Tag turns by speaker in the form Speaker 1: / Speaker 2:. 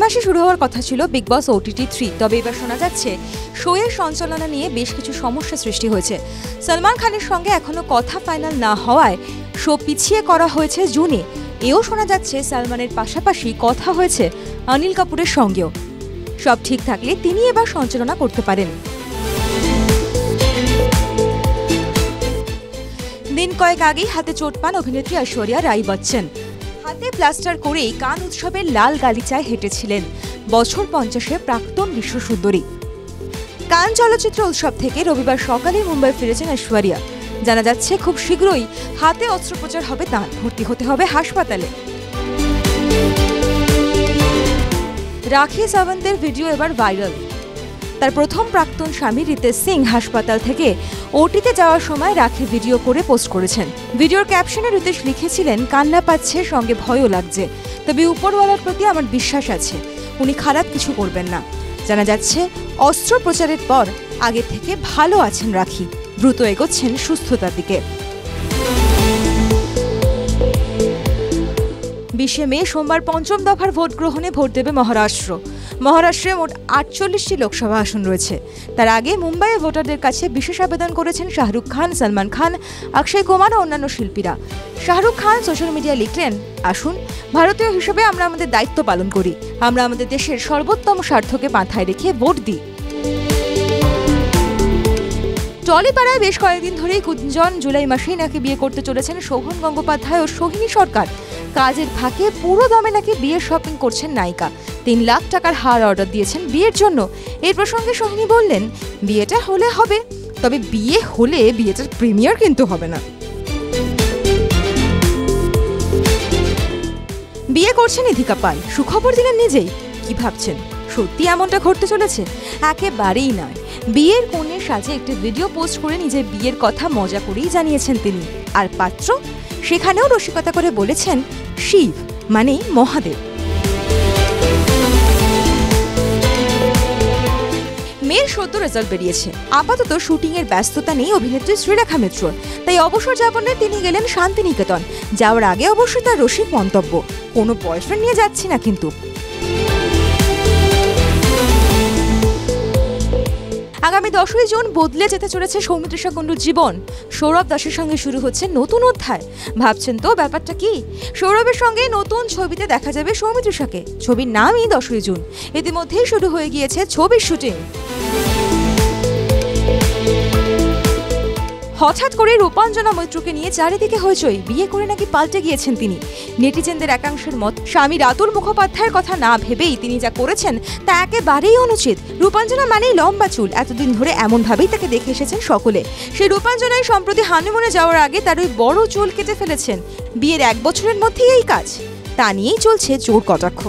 Speaker 1: মাসে শুরু হওয়ার কথা ছিল বিগ বস OTT 3, তবে এবার শোনা যাচ্ছে শোয়ের সঞ্চালনা নিয়ে বেশ কিছু সমস্যা সৃষ্টি হয়েছে। সলমান খানের সঙ্গে এখনো কথা ফাইনাল না হওয়ায় শো পিছিয়ে করা হয়েছে জুনে। এও শোনা যাচ্ছে সালমানের পাশাপাশি কথা হয়েছে অনিল কাপুরের সঙ্গেও। সব ঠিক থাকলে তিনি এবার সঞ্চালনা করতে পারেন। দিন কয়েক আগেই হাতে চোট পান অভিনেত্রী ঐশ্বরিয়া রাই বচ্চন। হাতে প্লাস্টার করেই কান উৎসবের লাল গালিচায় হেঁটেছিলেন বছর 50-এর প্রাক্তন বিশ্বসুন্দরী। কান চলচ্চিত্র উৎসব থেকে রবিবার সকালে মুম্বাই ফিরেছেন ঐশ্বরিয়া। জানা যাচ্ছে খুব শীঘ্রই হাতে অস্ত্রোপচার হবে তাঁর, ভর্তি হতে হবে হাসপাতালে। রাখি সাওয়ন্তের ভিডিও এবার ভাইরাল। তার প্রথম প্রাক্তন স্বামী রিতেশ সিং হাসপাতাল থেকে ওটিতে যাওয়ার সময় রাখি ভিডিও করে পোস্ট করেছেন। ভিডিওর ক্যাপশনে রিতেশ লিখেছিলেন, কান্না পাচ্ছে, সঙ্গে ভয়ও লাগছে, তবে উপরওয়ালার প্রতি আমার বিশ্বাস আছে, উনি খারাপ কিছু করবেন না। জানা যাচ্ছে অস্ত্রোপচারের পর আগে থেকে ভালো আছেন রাখি, দ্রুত এগোচ্ছেন সুস্থতার দিকে। 20 মে সোমবার পঞ্চম দফার ভোট গ্রহণে ভোট দেবে মহারাষ্ট্র। মহারাষ্ট্রে মোট 48টি লোকসভা আসন রয়েছে। তার আগে মুম্বাইয়ে ভোটারদের কাছে বিশেষ আবেদন করেছেন শাহরুখ খান, সলমান খান, অক্ষয় কুমার ও অন্যান্য শিল্পীরা। শাহরুখ খান সোশ্যাল মিডিয়ায় লিখলেন, আসুন, ভারতীয় হিসেবে আমরা আমাদের দায়িত্ব পালন করি, আমরা আমাদের দেশের সর্বোত্তম স্বার্থকে মাথায় রেখে ভোট দিই। টলিপাড়ায় বেশ কয়েকদিন ধরেই গুঞ্জন জুলাই মাসেই নাকি বিয়ে করতে চলেছেন শোভন গঙ্গোপাধ্যায় ও সোহিনী সরকার। কাজের ফাঁকে পুরো দমে নাকি বিয়ের শপিং করছেন নায়িকা। 3 লাখ টাকার হার অর্ডার দিয়েছেন বিয়ের জন্য। এই প্রসঙ্গে সোহিনী বললেন, বিয়েটা হলে হবে, তবে বিয়ে হলে বিয়েটার প্রিমিয়ার কিন্তু হবে না। বিয়ে করছেন ইধিকা পাল, সুখবর দিলেন নিজেই। কি ভাবছেন, সত্যি এমনটা ঘটতে চলেছে? একেবারেই নয়। বিয়ের কনের সাজে একটি ভিডিও পোস্ট করে নিজের বিয়ের কথা মজা করেই জানিয়েছেন তিনি। আর পাত্র সেখানেও রসিকতা করে বলেছেন, শিব মানে মহাদেব। মেয়ের সদ্য রেজাল্ট বেরিয়েছে। আপাতত শুটিং এর ব্যস্ততা নেই অভিনেত্রী শ্রীরেখা মিত্রর, তাই অবসর যাপনে তিনি গেলেন শান্তিনিকেতন। যাওয়ার আগে অবশ্যই তার রসিক মন্তব্য, কোনো বয়ফ্রেন্ড নিয়ে যাচ্ছি না কিন্তু। আগামী 10ই জুন বদলে যেতে চলেছে সৌমিত্রিষা কুণ্ডুর জীবন। সৌরভ দাসের সঙ্গে শুরু হচ্ছে নতুন অধ্যায়। ভাবছেন তো ব্যাপারটা কি? সৌরভের সঙ্গে নতুন ছবিতে দেখা যাবে সৌমিত্রিষাকে। ছবির নামই 10ই জুন। ইতিমধ্যেই শুরু হয়ে গিয়েছে ছবির শুটিং। হঠাৎ করে রূপাঞ্জনা মৈত্রকে নিয়ে চারিদিকে হইচই। বিয়ে করে নাকি পাল্টে গিয়েছেন তিনি। নেটিজেনদের একাংশের মত, স্বামী রাতুল মুখোপাধ্যায়ের কথা না ভেবেই তিনি যা করেছেন তা একেবারেই অনুচিত। রূপাঞ্জনা মানেই লম্বা চুল, এতদিন ধরে এমনভাবেই তাকে দেখে এসেছেন সকলে। সেই রূপাঞ্জনাই সম্প্রতি হানিমুনে যাওয়ার আগে তার ওই বড় চুল কেটে ফেলেছেন। বিয়ের 1 বছরের মধ্যেই এই কাজ, তা নিয়েই চলছে জোর কটাক্ষ।